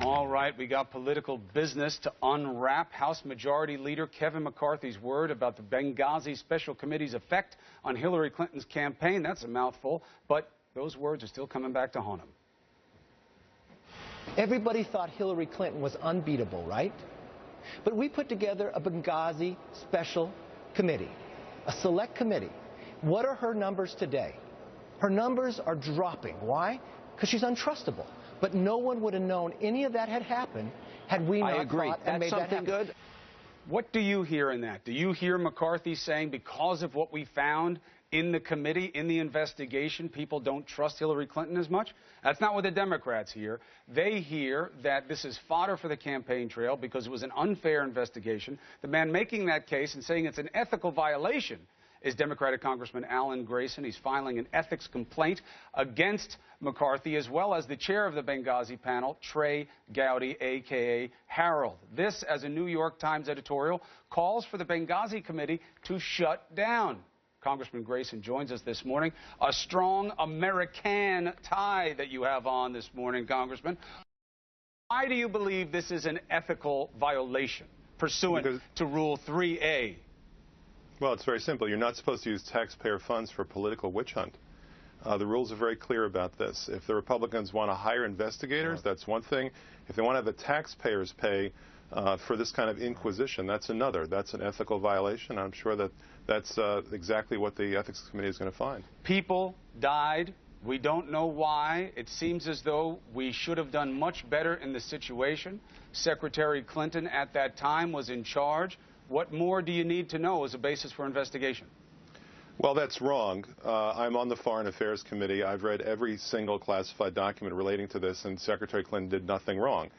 All right, we got political business to unwrap. House Majority Leader Kevin McCarthy's word about the Benghazi Special Committee's effect on Hillary Clinton's campaign. That's a mouthful, but those words are still coming back to haunt him. Everybody thought Hillary Clinton was unbeatable, right? But we put together a Benghazi Special Committee, a select committee. What are her numbers today? Her numbers are dropping. Why? Because she's untrustable. But no one would have known any of that had happened had we not thought and made that happen. Good. What do you hear in that? Do you hear McCarthy saying because of what we found in the committee, in the investigation, people don't trust Hillary Clinton as much? That's not what the Democrats hear. They hear that this is fodder for the campaign trail because it was an unfair investigation. The man making that case and saying it's an ethical violation is Democratic Congressman Grayson. He's filing an ethics complaint against McCarthy, as well as the chair of the Benghazi panel, Trey Gowdy, a.k.a. Harold. This, as a New York Times editorial, calls for the Benghazi committee to shut down. Congressman Grayson joins us this morning. A strong American tie that you have on this morning, Congressman. Why do you believe this is an ethical violation pursuant to Rule 3A? Well, it's very simple. You're not supposed to use taxpayer funds for a political witch hunt. The rules are very clear about this. If the Republicans want to hire investigators, that's one thing. If they want to have the taxpayers pay for this kind of inquisition, that's another. That's an ethical violation. I'm sure that that's exactly what the Ethics Committee is going to find. People died. We don't know why. It seems as though we should have done much better in the situation. Secretary Clinton at that time was in charge. What more do you need to know as a basis for investigation? Well, that's wrong. I'm on the Foreign Affairs Committee. I've read every single classified document relating to this, and Secretary Clinton did nothing wrong.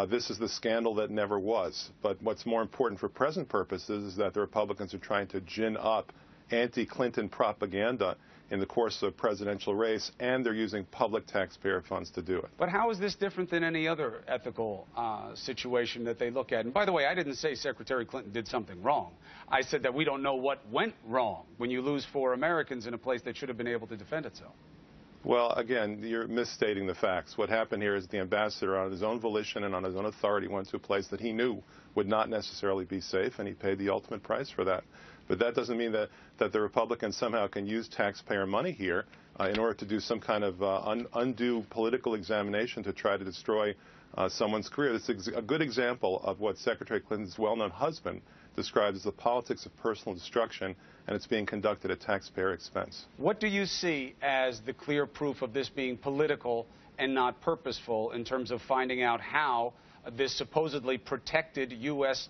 This is the scandal that never was. But what's more important for present purposes is that the Republicans are trying to gin up anti-Clinton propaganda in the course of a presidential race, and they're using public taxpayer funds to do it. But how is this different than any other ethical situation that they look at? And by the way, I didn't say Secretary Clinton did something wrong. I said that we don't know what went wrong when you lose 4 Americans in a place that should have been able to defend itself. Well, again, you're misstating the facts. What happened here is the ambassador, on his own volition and on his own authority, went to a place that he knew would not necessarily be safe, and he paid the ultimate price for that. But that doesn't mean that the Republicans somehow can use taxpayer money here in order to do some kind of undue political examination to try to destroy someone's career. This is a good example of what Secretary Clinton's well-known husband describes as the politics of personal destruction, and it's being conducted at taxpayer expense. What do you see as the clear proof of this being political and not purposeful in terms of finding out how this supposedly protected U.S.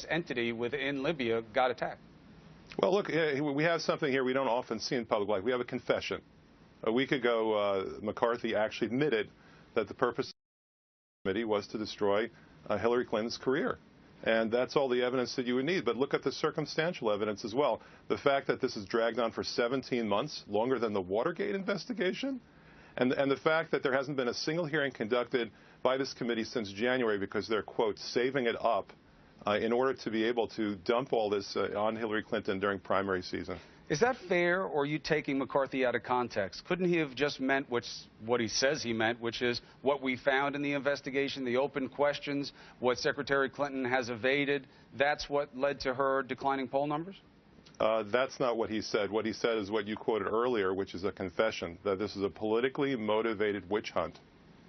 Entity within Libya got attacked? Well, look, we have something here we don't often see in public life. We have a confession. A week ago, McCarthy actually admitted that the purpose of the committee was to destroy Hillary Clinton's career. And that's all the evidence that you would need. But look at the circumstantial evidence as well. The fact that this has dragged on for 17 months, longer than the Watergate investigation, and the fact that there hasn't been a single hearing conducted by this committee since January because they're, quote, saving it up in order to be able to dump all this on Hillary Clinton during primary season. Is that fair, or are you taking McCarthy out of context? Couldn't he have just meant what he says he meant, which is what we found in the investigation, the open questions, what Secretary Clinton has evaded, that's what led to her declining poll numbers? That's not what he said. What he said is what you quoted earlier, which is a confession, that this is a politically motivated witch hunt.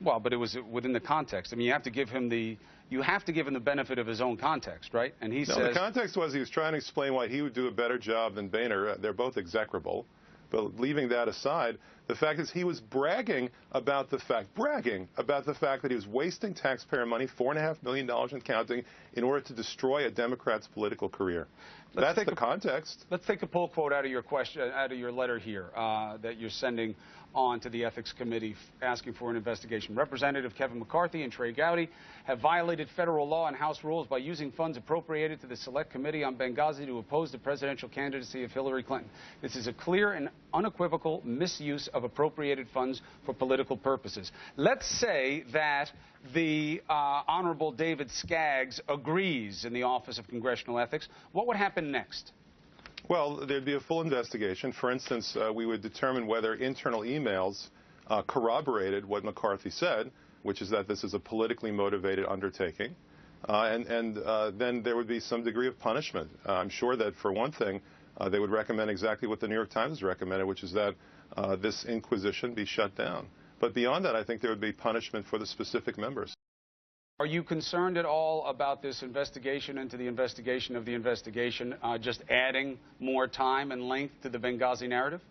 Well, but it was within the context. I mean, you have to give him the benefit of his own context, right? And he says... No, the context was he was trying to explain why he would do a better job than Boehner. They're both execrable. But leaving that aside, the fact is he was bragging about the fact that he was wasting taxpayer money, $4.5 million and counting, in order to destroy a Democrat's political career. That's the context. Let's take a poll quote out of your letter here that you're sending on to the Ethics Committee asking for an investigation. Representative Kevin McCarthy and Trey Gowdy have violated federal law and House rules by using funds appropriated to the Select Committee on Benghazi to oppose the presidential candidacy of Hillary Clinton. This is a clear and unequivocal misuse of appropriated funds for political purposes. Let's say that the Honorable David Skaggs agrees in the Office of Congressional Ethics. What would happen next? Well, there'd be a full investigation. For instance, we would determine whether internal emails corroborated what McCarthy said, which is that this is a politically motivated undertaking. Then there would be some degree of punishment. I'm sure that, for one thing, they would recommend exactly what the New York Times has recommended, which is that this inquisition be shut down. But beyond that, I think there would be punishment for the specific members. Are you concerned at all about this investigation into the investigation of the investigation just adding more time and length to the Benghazi narrative?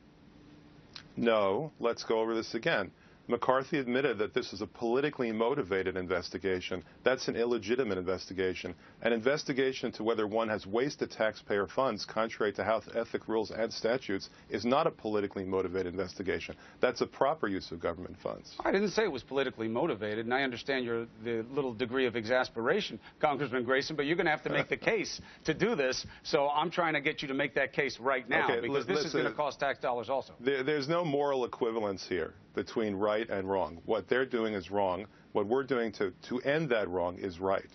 No. Let's go over this again. McCarthy admitted that this is a politically motivated investigation. That's an illegitimate investigation. An investigation into whether one has wasted taxpayer funds, contrary to House ethic rules and statutes, is not a politically motivated investigation. That's a proper use of government funds. I didn't say it was politically motivated, and I understand the little degree of exasperation, Congressman Grayson, but you're going to have to make the case to do this, so I'm trying to get you to make that case right now, because this is going to cost tax dollars also. There's no moral equivalence here between right and wrong. What they're doing is wrong. What we're doing to end that wrong is right.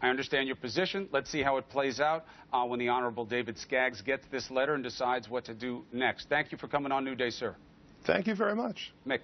I understand your position. Let's see how it plays out when the Honorable David Skaggs gets this letter and decides what to do next. Thank you for coming on New Day, sir. Thank you very much. Mick.